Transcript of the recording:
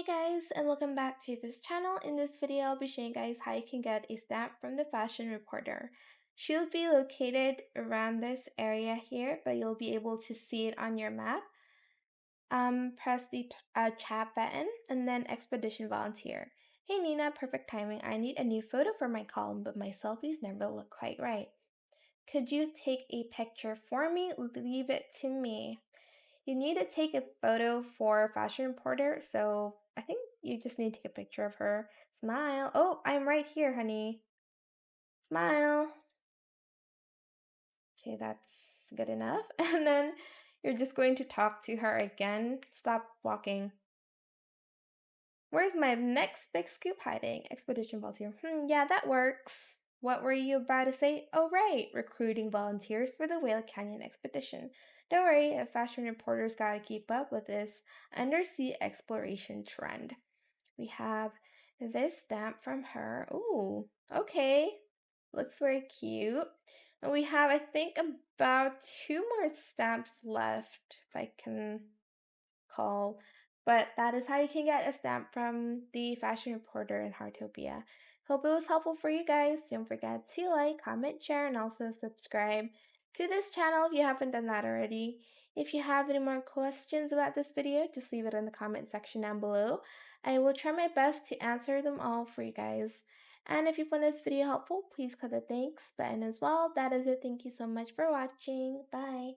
Hey guys, and welcome back to this channel. In this video, I'll be showing you guys how you can get a stamp from the fashion reporter. She'll be located around this area here, but you'll be able to see it on your map. Press the chat button and then expedition volunteer. Hey Nina, perfect timing. I need a new photo for my column, but my selfies never look quite right. Could you take a picture for me? Leave it to me. You need to take a photo for Fashion Reporter, so I think you just need to take a picture of her. Smile. Oh, I'm right here, honey. Smile. Okay, that's good enough. And then you're just going to talk to her again. Stop walking. Where's my next big scoop hiding? Expedition volunteer. Yeah, that works. What were you about to say? Oh, right. Recruiting volunteers for the Whale Canyon expedition. Don't worry, a fashion reporter's gotta keep up with this undersea exploration trend. We have this stamp from her. Ooh, okay. Looks very cute. And we have, I think, about 2 more stamps left, if I can call. But that is how you can get a stamp from the fashion reporter in Heartopia. Hope it was helpful for you guys. Don't forget to like, comment, share, and also subscribe to this channel if you haven't done that already. If you have any more questions about this video, just leave it in the comment section down below. I will try my best to answer them all for you guys. And if you found this video helpful, please click the thanks button as well. That is it. Thank you so much for watching. Bye.